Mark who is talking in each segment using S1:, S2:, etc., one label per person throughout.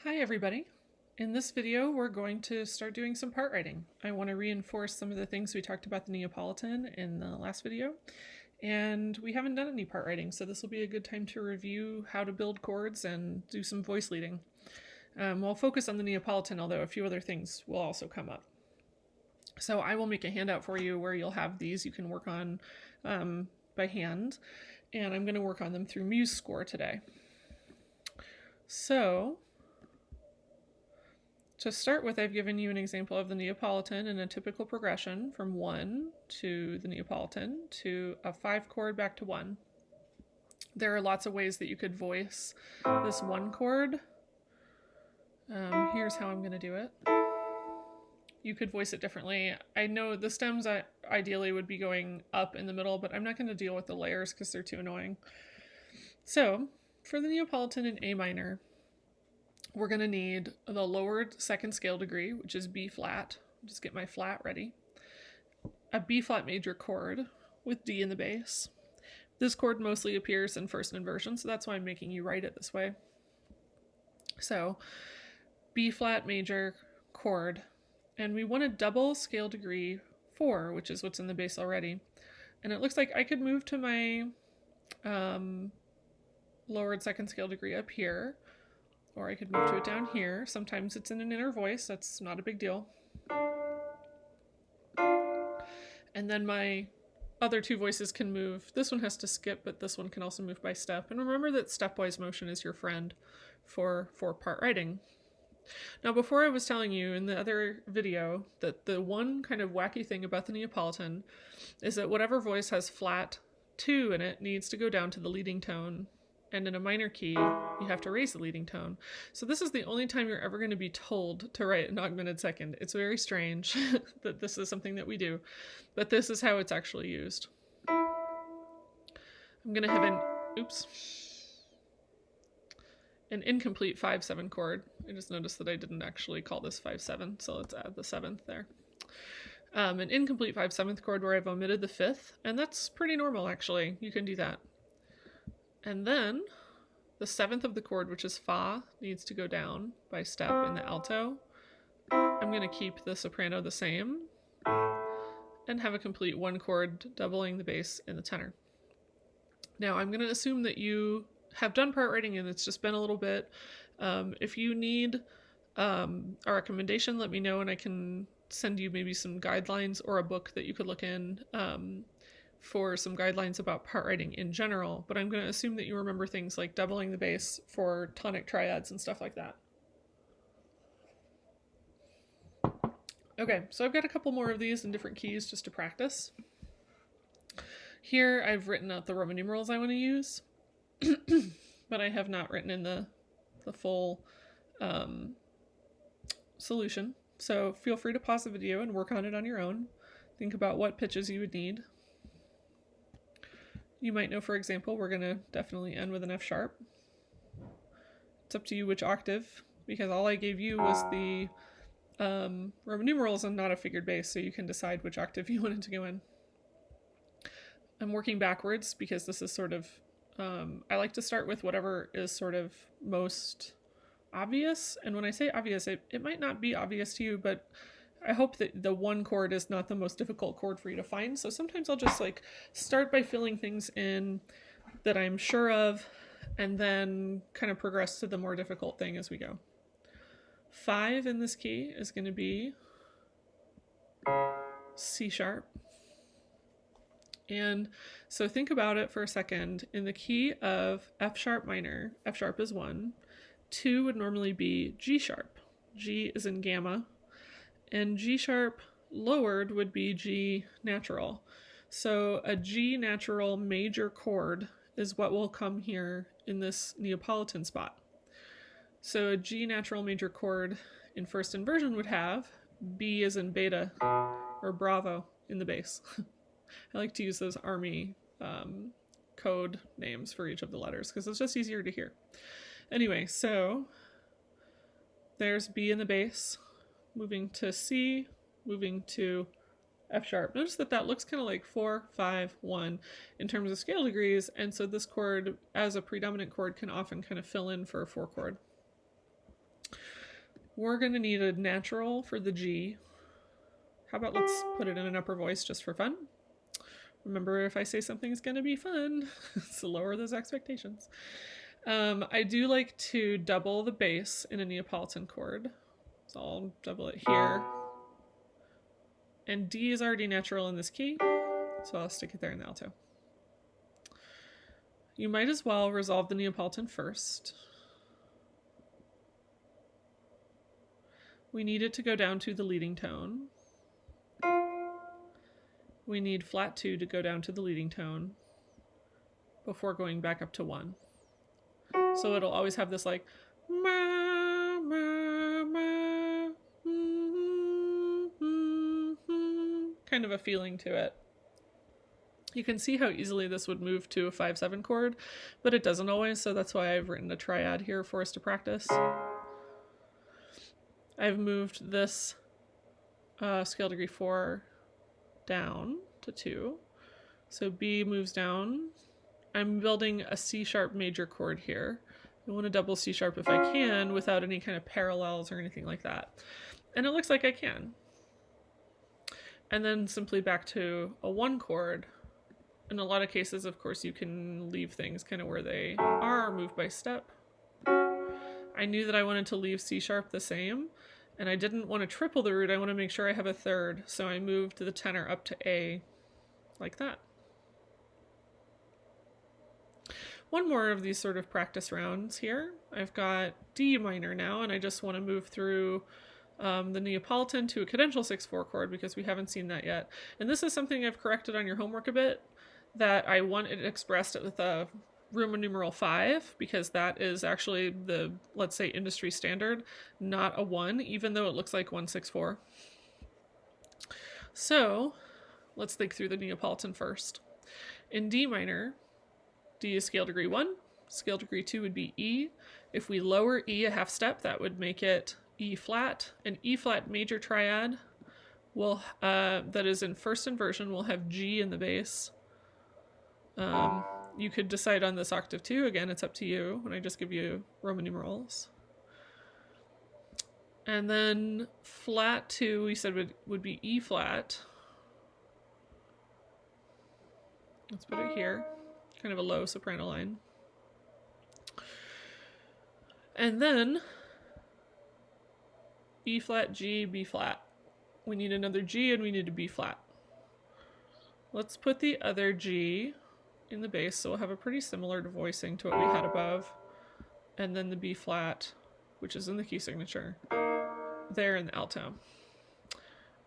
S1: Hi everybody. In this video we're going to start doing some part writing. I want to reinforce some of the things we talked about the Neapolitan in the last video, and we haven't done any part writing, so this will be a good time to review how to build chords and do some voice leading. We'll focus on the Neapolitan, although a few other things will also come up. So I will make a handout for you where you'll have these you can work on by hand, and I'm going to work on them through MuseScore today. So to start with, I've given you an example of the Neapolitan in a typical progression from 1 to the Neapolitan to a 5 chord back to 1. There are lots of ways that you could voice this 1 chord. Here's how I'm going to do it. You could voice it differently. I know the stems ideally would be going up in the middle, but I'm not going to deal with the layers because they're too annoying. So for the Neapolitan in A minor, we're going to need the lowered second scale degree, which is B flat. Just get my flat ready. A B flat major chord with D in the bass. This chord mostly appears in first inversion, so that's why I'm making you write it this way. So B flat major chord, and we want a double scale degree 4, which is what's in the bass already. And it looks like I could move to my lowered second scale degree up here, or I could move to it down here. Sometimes it's in an inner voice, that's not a big deal. And then my other two voices can move. This one has to skip, but this one can also move by step. And remember that stepwise motion is your friend for part writing. Now, before I was telling you in the other video that the one kind of wacky thing about the Neapolitan is that whatever voice has flat 2 in it needs to go down to the leading tone. And in a minor key, you have to raise the leading tone. So this is the only time you're ever going to be told to write an augmented second. It's very strange that this is something that we do, but this is how it's actually used. I'm going to have an incomplete 5-7 chord. I just noticed that I didn't actually call this 5-7, so let's add the 7th there. An incomplete 5/7 chord where I've omitted the 5th, and that's pretty normal actually. You can do that. And then the 7th of the chord, which is Fa, needs to go down by step in the alto. I'm going to keep the soprano the same and have a complete 1 chord doubling the bass in the tenor. Now I'm going to assume that you have done part writing and it's just been a little bit. If you need a recommendation, let me know and I can send you maybe some guidelines or a book that you could look in for some guidelines about part writing in general, but I'm going to assume that you remember things like doubling the bass for tonic triads and stuff like that. Okay, so I've got a couple more of these in different keys just to practice. Here I've written out the Roman numerals I want to use, but I have not written in the full solution. So feel free to pause the video and work on it on your own. Think about what pitches you would need. You might know, for example, we're going to definitely end with an F sharp. It's up to you which octave, because all I gave you was the Roman numerals and not a figured bass, so you can decide which octave you wanted to go in. I'm working backwards because this is sort of, I like to start with whatever is sort of most obvious. And when I say obvious, it might not be obvious to you, but I hope that the 1 chord is not the most difficult chord for you to find. So sometimes I'll just like start by filling things in that I'm sure of and then kind of progress to the more difficult thing as we go. 5 in this key is going to be C sharp. And so think about it for a second. In the key of F sharp minor, F sharp is 1. 2 would normally be G sharp. G is in gamma. And G sharp lowered would be G natural. So a G natural major chord is what will come here in this Neapolitan spot. So a G natural major chord in first inversion would have B as in beta or bravo in the bass. I like to use those army code names for each of the letters because it's just easier to hear. Anyway, so there's B in the bass. Moving to C, moving to F sharp. Notice that that looks kind of like 4, 5, 1 in terms of scale degrees, and so this chord as a predominant chord can often kind of fill in for a 4 chord. We're going to need a natural for the G. How about let's put it in an upper voice just for fun? Remember, if I say something's going to be fun, so lower those expectations. I do like to double the bass in a Neapolitan chord. So I'll double it here. And D is already natural in this key, so I'll stick it there in the alto. You might as well resolve the Neapolitan first. We need it to go down to the leading tone. We need flat 2 to go down to the leading tone before going back up to 1. So it'll always have this like ma, ma, ma, kind of a feeling to it. You can see how easily this would move to a 5/7 chord, but it doesn't always, so that's why I've written a triad here for us to practice. I've moved this scale degree 4 down to 2. So B moves down. I'm building a C sharp major chord here. I want to double C sharp if I can without any kind of parallels or anything like that. And it looks like I can. And then simply back to a 1 chord. In a lot of cases, of course, you can leave things kind of where they are, move by step. I knew that I wanted to leave C sharp the same, and I didn't want to triple the root. I want to make sure I have a third, so I moved the tenor up to A like that. One more of these sort of practice rounds here. I've got D minor now, and I just want to move through the Neapolitan to a cadential 6/4 chord because we haven't seen that yet. And this is something I've corrected on your homework a bit, that I want it expressed with a Roman numeral 5 because that is actually the, let's say, industry standard, not a 1, even though it looks like 1/6/4. So let's think through the Neapolitan first. In D minor, D is scale degree 1, scale degree 2 would be E. If we lower E a half step, that would make it E flat. An E flat major triad will, that is in first inversion, will have G in the bass. You could decide on this octave too. Again, it's up to you when I just give you Roman numerals. And then flat 2, we said would be E flat. Let's put it here. Kind of a low soprano line. And then E flat, G, B flat. We need another G and we need a B flat. Let's put the other G in the bass, so we'll have a pretty similar voicing to what we had above. And then the B flat, which is in the key signature, there in the alto.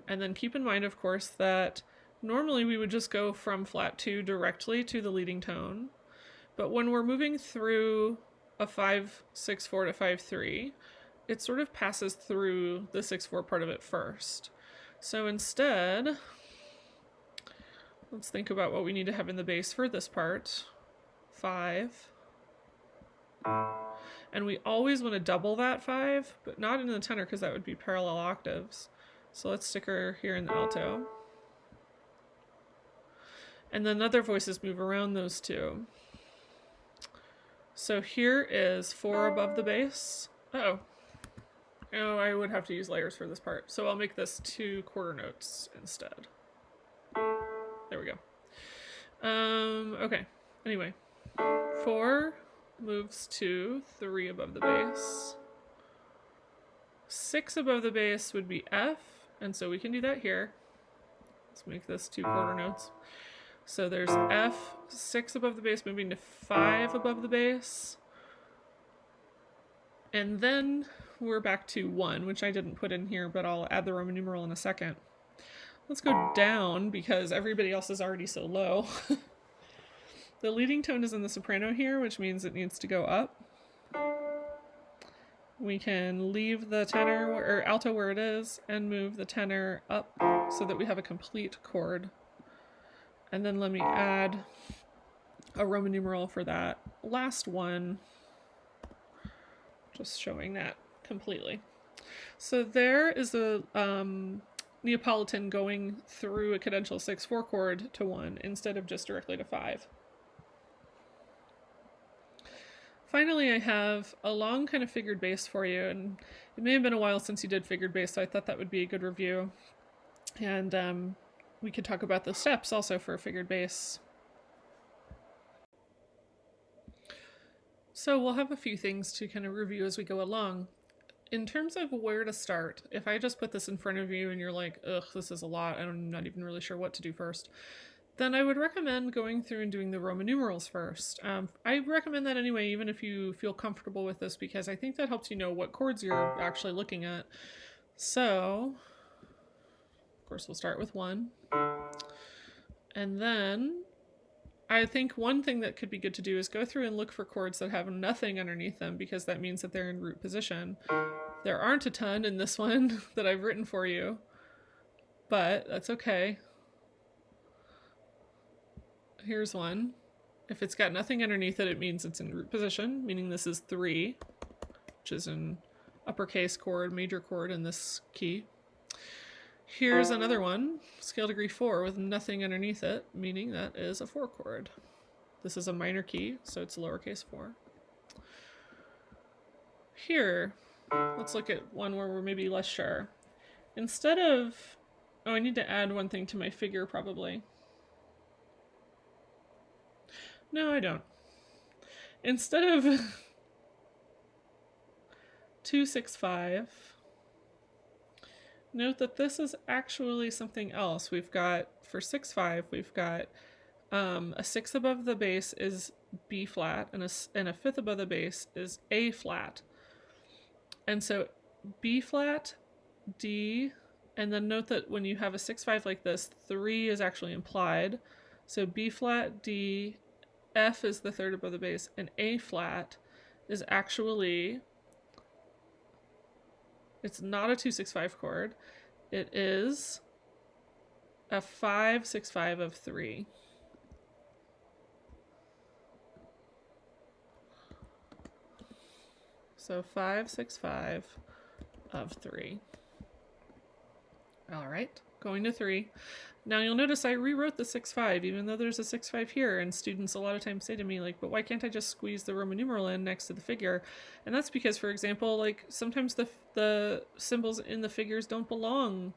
S1: And then keep in mind, of course, that normally we would just go from flat 2 directly to the leading tone. But when we're moving through a 5/6/4 to 5/3, it sort of passes through the 6/4 part of it first. So instead, let's think about what we need to have in the bass for this part. 5. And we always want to double that 5, but not in the tenor because that would be parallel octaves. So let's stick her here in the alto. And then other voices move around those two. So here is 4 above the bass. Oh, I would have to use layers for this part. So I'll make this 2 quarter notes instead. There we go. Okay. Anyway, 4 moves to 3 above the bass. 6 above the bass would be F, and so we can do that here. Let's make this 2 quarter notes. So there's F, 6 above the bass, moving to 5 above the bass. And then we're back to 1, which I didn't put in here, but I'll add the Roman numeral in a second. Let's go down because everybody else is already so low. The leading tone is in the soprano here, which means it needs to go up. We can leave the tenor or alto where it is and move the tenor up so that we have a complete chord. And then let me add a Roman numeral for that last one, just showing that completely. So there is the Neapolitan going through a cadential 6/4 chord to 1 instead of just directly to 5. finally, I have a long kind of figured bass for you, and it may have been a while since you did figured bass, so I thought that would be a good review. And we could talk about the steps also for figured bass. So we'll have a few things to kind of review as we go along. In terms of where to start, if I just put this in front of you and you're like, ugh, this is a lot, I'm not even really sure what to do first, then I would recommend going through and doing the Roman numerals first. I recommend that anyway, even if you feel comfortable with this, because I think that helps you know what chords you're actually looking at. So, of course, we'll start with 1. And then I think one thing that could be good to do is go through and look for chords that have nothing underneath them, because that means that they're in root position. There aren't a ton in this one that I've written for you, but that's okay. Here's one. If it's got nothing underneath it, it means it's in root position, meaning this is 3, which is an uppercase chord, major chord in this key. Here's another one, scale degree 4, with nothing underneath it, meaning that is a 4 chord. This is a minor key, so it's lowercase 4. Here, let's look at one where we're maybe less sure. Instead of, I need to add one thing to my figure probably. No, I don't. Instead of 2, 6, 5, note that this is actually something else. We've got, for 6, 5, we've got a 6 above the bass is B flat, and a 5th above the bass is A flat. And so B flat, D, and then note that when you have a 6, 5 like this, 3 is actually implied. So B flat, D, F is the 3rd above the bass, and A flat is actually, it's not a 2, 6, 5 chord. It is a 5, 6, 5 of 3. So 5, 6, 5 of 3. All right, going to 3. Now you'll notice I rewrote the 6, 5, even though there's a 6, 5 here, and students a lot of times say to me, like, but why can't I just squeeze the Roman numeral in next to the figure? And that's because, for example, like, sometimes the symbols in the figures don't belong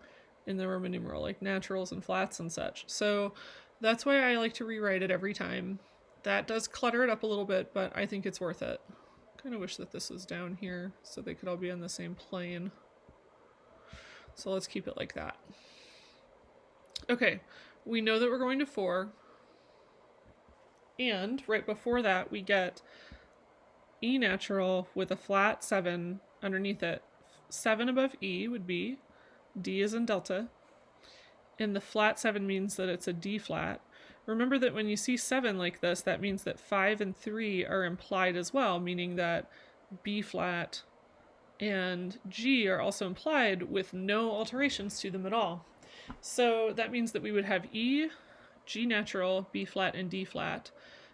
S1: in the Roman numeral, like naturals and flats and such. So that's why I like to rewrite it every time. That does clutter it up a little bit, but I think it's worth it. Kind of wish that this was down here so they could all be on the same plane. So let's keep it like that. Okay, we know that we're going to 4, and right before that we get E natural with a flat 7 underneath it. 7 above E would be D is in delta, and the flat 7 means that it's a D flat. Remember that when you see 7 like this, that means that 5 and 3 are implied as well, meaning that B flat and G are also implied with no alterations to them at all. So that means that we would have E, G natural, B flat, and D flat,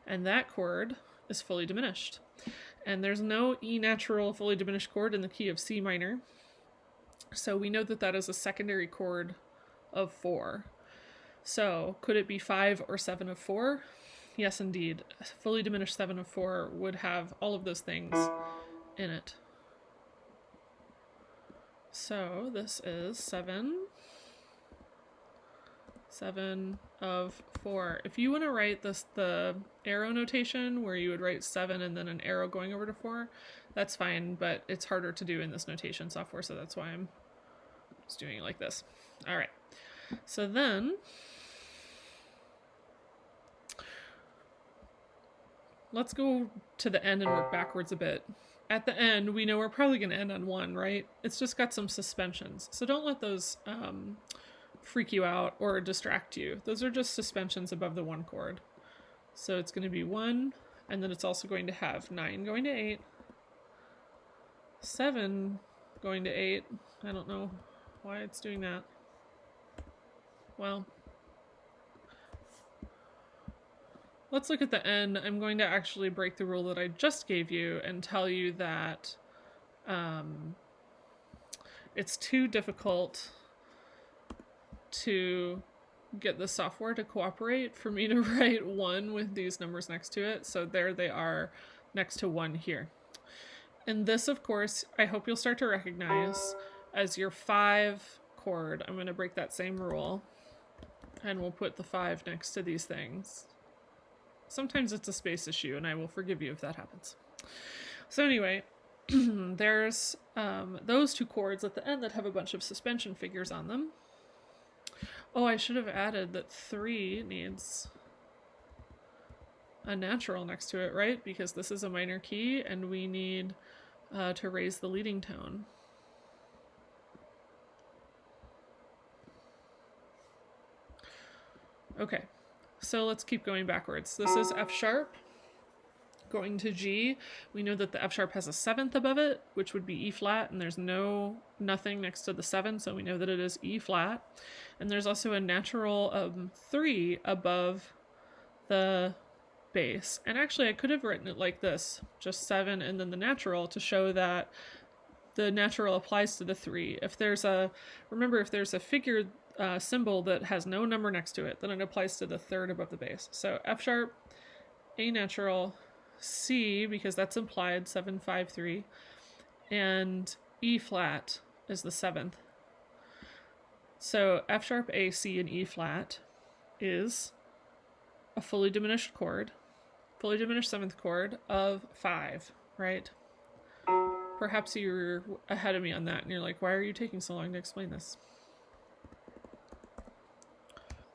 S1: and that chord is fully diminished. And there's no E natural fully diminished chord in the key of C minor, so we know that that is a secondary chord of 4. So could it be 5 or 7 of 4? Yes, indeed. A fully diminished 7 of 4 would have all of those things in it. So this is 7 of 4. If you want to write this, the arrow notation where you would write 7 and then an arrow going over to 4, that's fine, but it's harder to do in this notation software, so that's why I'm just doing it like this. All right, so then let's go to the end and work backwards a bit. At the end, we know we're probably going to end on 1, right? It's just got some suspensions, so don't let those freak you out or distract you. Those are just suspensions above the 1 chord. So it's going to be 1, and then it's also going to have 9 going to 8, 7 going to 8. I don't know why it's doing that. Well, let's look at the end. I'm going to actually break the rule that I just gave you and tell you that it's too difficult to get the software to cooperate for me to write 1 with these numbers next to it. So there they are next to 1 here. And this, of course, I hope you'll start to recognize as your 5 chord. I'm going to break that same rule, and we'll put the 5 next to these things. Sometimes it's a space issue, and I will forgive you if that happens. So anyway, there's those 2 chords at the end that have a bunch of suspension figures on them. Oh, I should have added that 3 needs a natural next to it, right? Because this is a minor key, and we need to raise the leading tone. Okay, so let's keep going backwards. This is F sharp, going to G. We know that the F sharp has a 7th above it, which would be E flat, and there's nothing next to the 7, so we know that it is E flat. And there's also a natural 3 above the bass. And actually I could have written it like this, just 7 and then the natural, to show that the natural applies to the 3. If there's a figured symbol that has no number next to it, then it applies to the 3rd above the bass. So F sharp, A natural, C, because that's implied, 7, 5, 3, and E flat is the 7th. So F sharp, A, C, and E flat is a fully diminished chord, fully diminished 7th chord of 5, right? Perhaps you're ahead of me on that and you're like, why are you taking so long to explain this?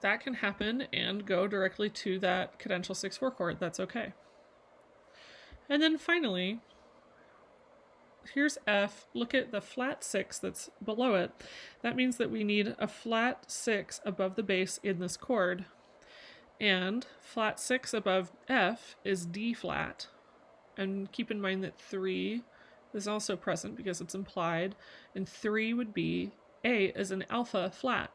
S1: That can happen and go directly to that cadential 6/4 chord. That's okay. And then finally, here's F. Look at the flat 6 that's below it. That means that we need a flat 6 above the bass in this chord. And flat 6 above F is D flat. And keep in mind that 3 is also present because it's implied. And 3 would be A as an alpha flat.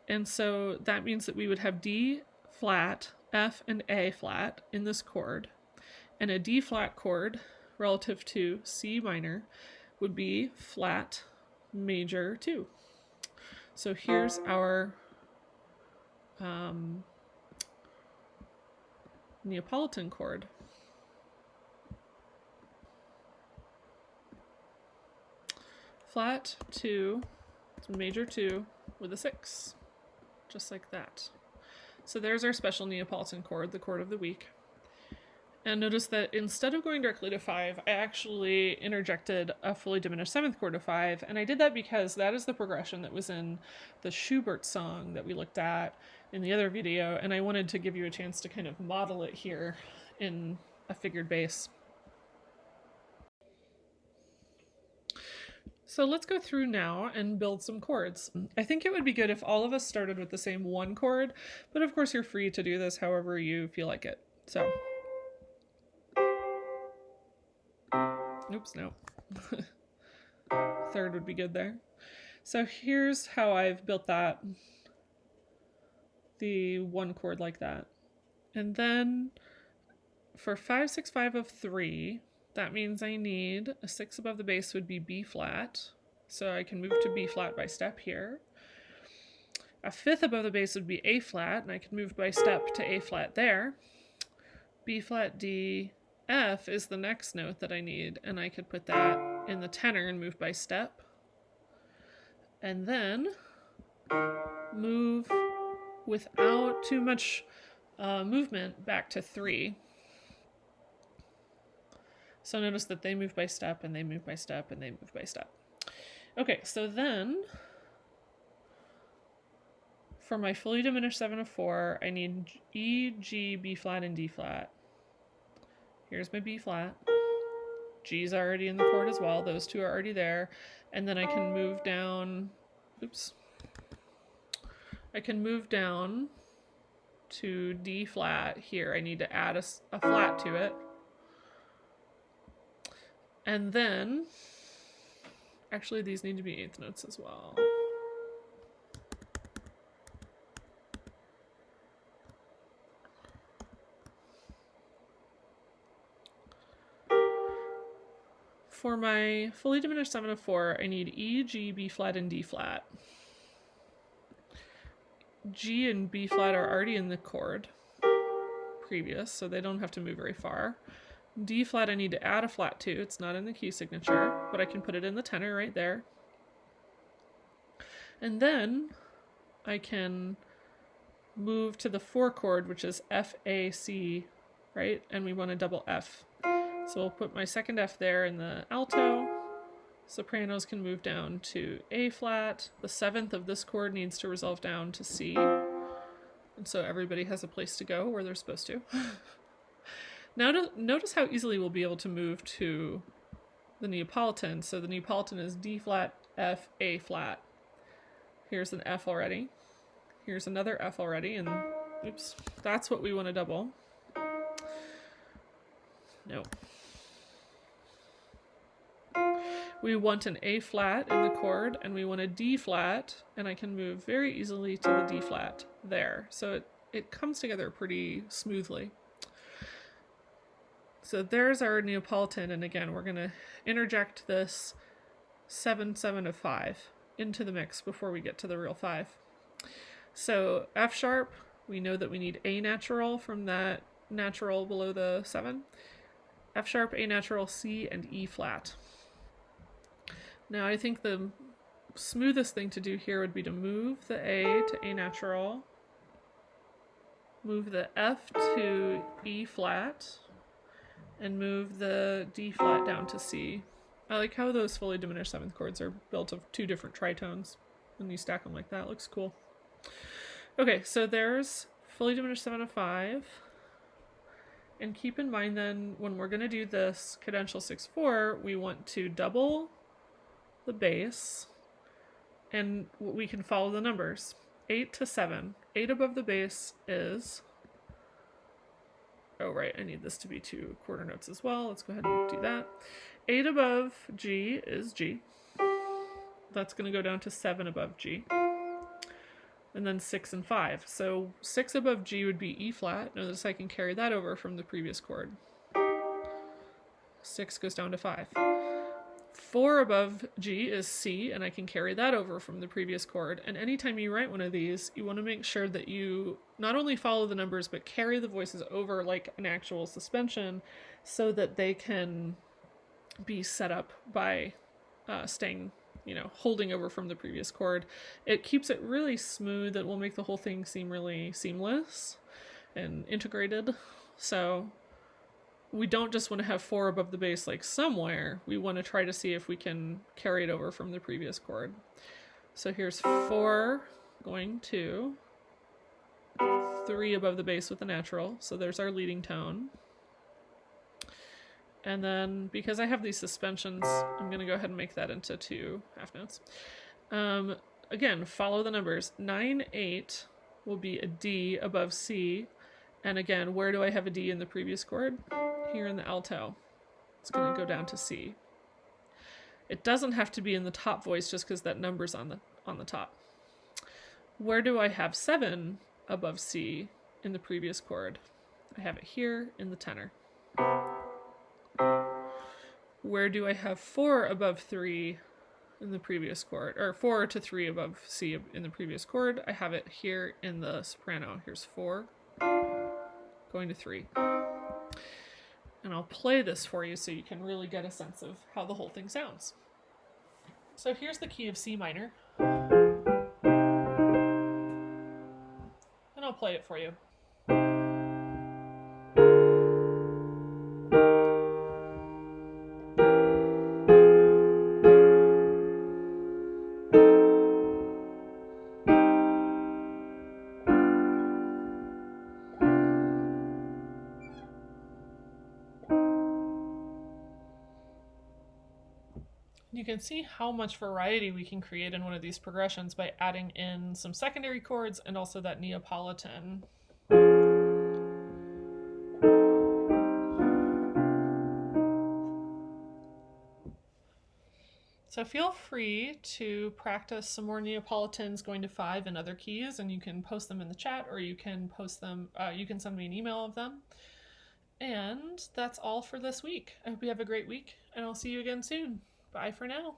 S1: And so that means that we would have D flat, F, and A flat in this chord. And a D flat chord relative to C minor would be flat major 2. So here's our Neapolitan chord. Flat 2, major 2 with a 6. Just like that. So there's our special Neapolitan chord, the chord of the week. And notice that instead of going directly to 5, I actually interjected a fully diminished 7th chord to 5, and I did that because that is the progression that was in the Schubert song that we looked at in the other video, and I wanted to give you a chance to kind of model it here in a figured bass. So let's go through now and build some chords. I think it would be good if all of us started with the same 1 chord, but of course you're free to do this however you feel like it. So, oops, no. 3rd would be good there. So here's how I've built that. The 1 chord like that. And then for 5, 6, 5 of 3, that means I need a 6 above the bass would be B flat. So I can move to B flat by step here. A 5th above the bass would be A flat, and I can move by step to A flat there. B flat, D, F is the next note that I need, and I could put that in the tenor and move by step. And then move without too much movement back to 3. So notice that they move by step, and they move by step, and they move by step. Okay, so then for my fully diminished 7 of 4, I need E, G, B flat, and D flat. Here's my B flat. G's already in the chord as well. Those 2 are already there. And then I can move down, I can move down to D flat here. I need to add a flat to it. And then, actually these need to be 8th notes as well. For my fully diminished 7 of 4, I need E, G, B flat, and D flat. G and B flat are already in the chord previous, so they don't have to move very far. D flat I need to add a flat to. It's not in the key signature, but I can put it in the tenor right there. And then I can move to the 4 chord, which is F, A, C, right? And we want a double F. So we'll put my second F there in the alto. Sopranos can move down to A flat. The 7th of this chord needs to resolve down to C. And so everybody has a place to go where they're supposed to. Now notice how easily we'll be able to move to the Neapolitan. So the Neapolitan is D flat, F, A flat. Here's an F already. Here's another F already, and oops, that's what we want to double. No. We want an A flat in the chord, and we want a D flat, and I can move very easily to the D flat there. So it comes together pretty smoothly. So there's our Neapolitan, and again, we're going to interject this 7/7 of 5 into the mix before we get to the real 5. So F sharp, we know that we need A natural from that natural below the 7. F sharp, A natural, C, and E flat. Now I think the smoothest thing to do here would be to move the A to A natural, move the F to E flat, and move the D flat down to C. I like how those fully diminished 7th chords are built of 2 different tritones. When you stack them like that, it looks cool. Okay, so there's fully diminished 7 of 5. And keep in mind then, when we're going to do this cadential 6/4, we want to double the bass, and we can follow the numbers. 8 to 7. 8 above the bass is... Oh, right, I need this to be 2 quarter notes as well. Let's go ahead and do that. 8 above G is G. That's going to go down to 7 above G. And then 6 and 5. So 6 above G would be E flat. Notice I can carry that over from the previous chord. 6 goes down to 5. 4 above G is C, and I can carry that over from the previous chord. And anytime you write one of these, you want to make sure that you not only follow the numbers, but carry the voices over like an actual suspension so that they can be set up by staying, holding over from the previous chord. It keeps it really smooth. It will make the whole thing seem really seamless and integrated. So we don't just want to have 4 above the bass like somewhere. We want to try to see if we can carry it over from the previous chord. So here's 4 going to 3 above the bass with the natural. So there's our leading tone. And then because I have these suspensions, I'm going to go ahead and make that into 2 half notes. Again, follow the numbers. 9, 8 will be a D above C. And again, where do I have a D in the previous chord? Here in the alto. It's going to go down to C. It doesn't have to be in the top voice just because that number's on the top. Where do I have 7 above C in the previous chord? I have it here in the tenor. Where do I have 4 above 3 in the previous chord, or 4 to 3 above C in the previous chord? I have it here in the soprano. Here's 4 going to 3. And I'll play this for you so you can really get a sense of how the whole thing sounds. So here's the key of C minor. And I'll play it for you. You can see how much variety we can create in one of these progressions by adding in some secondary chords and also that Neapolitan. So feel free to practice some more Neapolitans going to 5 and other keys, and you can post them in the chat, or you can post them, you can send me an email of them. And that's all for this week. I hope you have a great week, and I'll see you again soon. Bye for now.